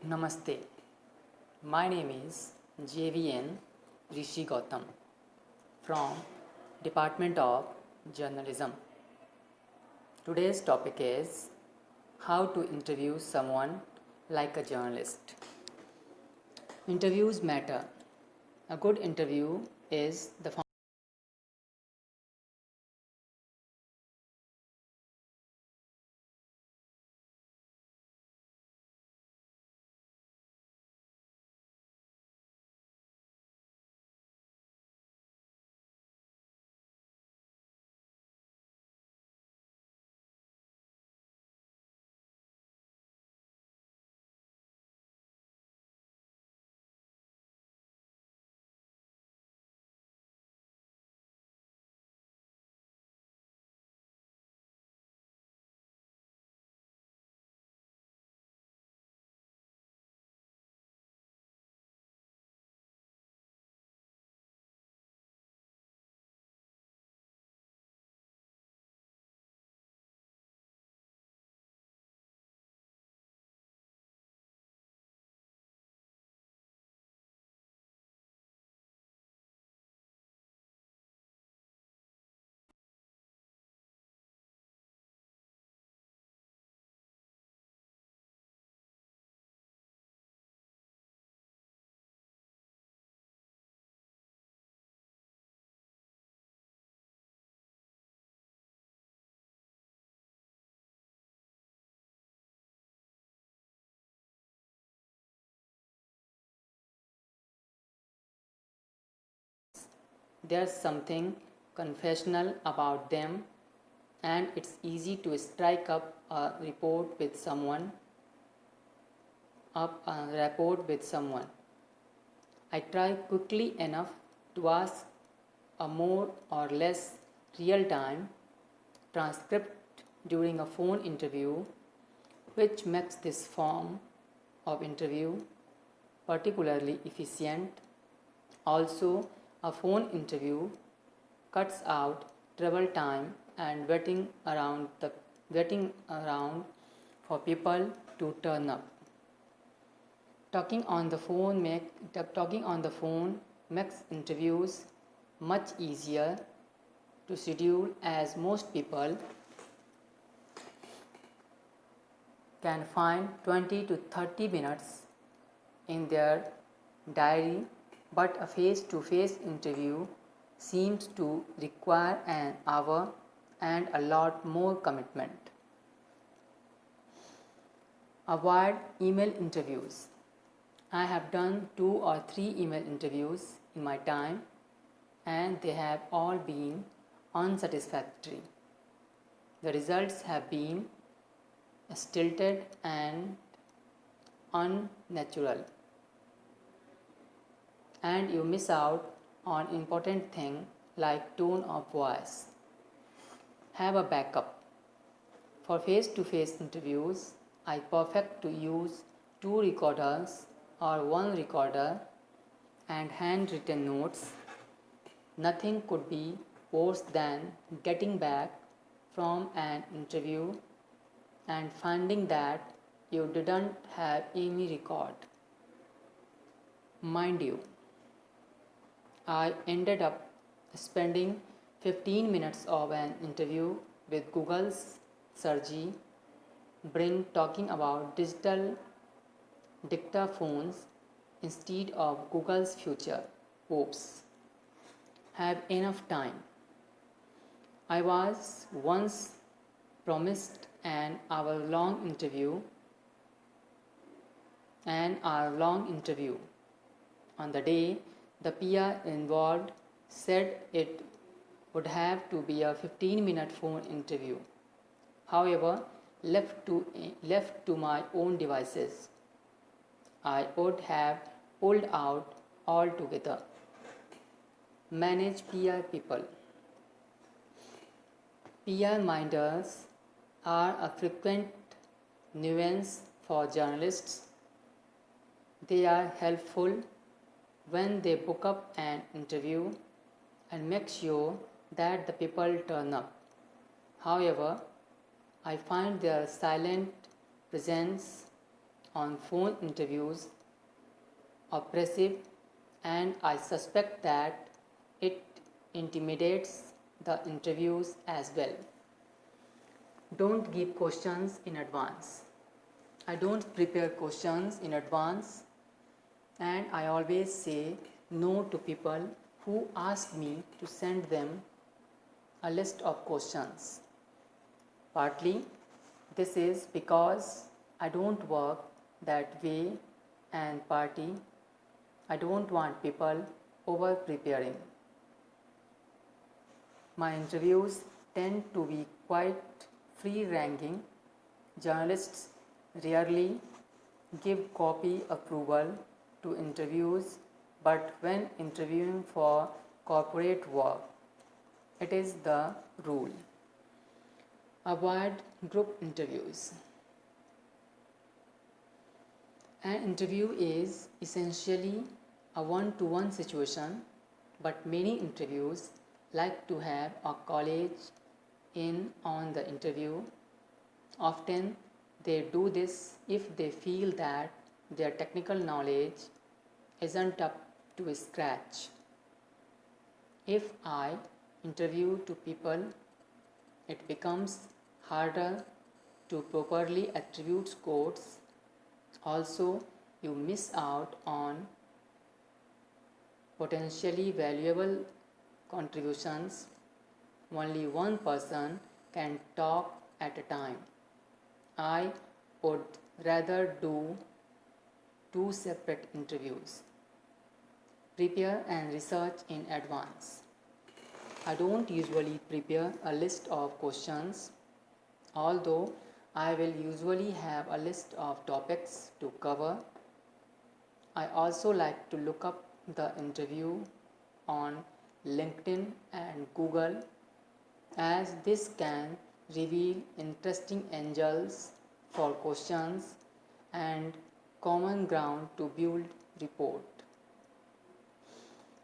Namaste. My name is JVN Rishi Gautam from Department of Journalism. Today's topic is how to interview someone like a journalist. Interviews matter. A good interview is the there's something confessional about them, and it's easy to strike up a rapport with someone. I try quickly enough to ask a more or less real-time transcript during a phone interview, which makes this form of interview particularly efficient. Also, a phone interview cuts out travel time and waiting around for people to turn up. Talking on the phone makes interviews much easier to schedule, as most people can find 20 to 30 minutes in their diary, but a face-to-face interview seems to require an hour and a lot more commitment. Avoid email interviews. I have done 2 or 3 email interviews in my time, and they have all been unsatisfactory. The results have been stilted and unnatural, and you miss out on important things like tone of voice. Have a backup. For face-to-face interviews, I prefer to use 2 recorders or 1 recorder and handwritten notes. Nothing could be worse than getting back from an interview and finding that you didn't have any record. Mind you, I ended up spending 15 minutes of an interview with Google's Sergey Brin talking about digital dictaphones instead of Google's future. Oops. Have enough time. I was once promised an hour-long interview. On the day, the PR involved said it would have to be a 15-minute phone interview. However, left to my own devices, I would have pulled out altogether. Manage PR people. PR minders are a frequent nuisance for journalists. They are helpful when they book up an interview and make sure that the people turn up. However, I find their silent presence on phone interviews oppressive, and I suspect that it intimidates the interviews as well. Don't give questions in advance. I don't prepare questions in advance, and I always say no to people who ask me to send them a list of questions. Partly, this is because I don't work that way, and partly, I don't want people over preparing. My interviews tend to be quite free ranking. Journalists rarely give copy approval to interviews, but when interviewing for corporate work, it is the rule. Avoid group interviews. An interview is essentially a one-to-one situation, but many interviews like to have a colleague in on the interview. Often they do this if they feel that their technical knowledge isn't up to scratch. If I interview two people, it becomes harder to properly attribute scores. Also, you miss out on potentially valuable contributions. Only one person can talk at a time. I would rather do two separate interviews. Prepare and research in advance. I don't usually prepare a list of questions, although I will usually have a list of topics to cover. I also like to look up the interview on LinkedIn and Google, as this can reveal interesting angles for questions and common ground to build rapport.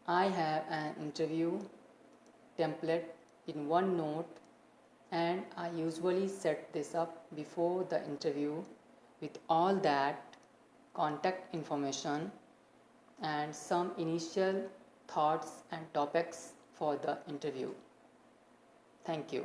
I have an interview template in OneNote, and I usually set this up before the interview with all that contact information and some initial thoughts and topics for the interview. Thank you.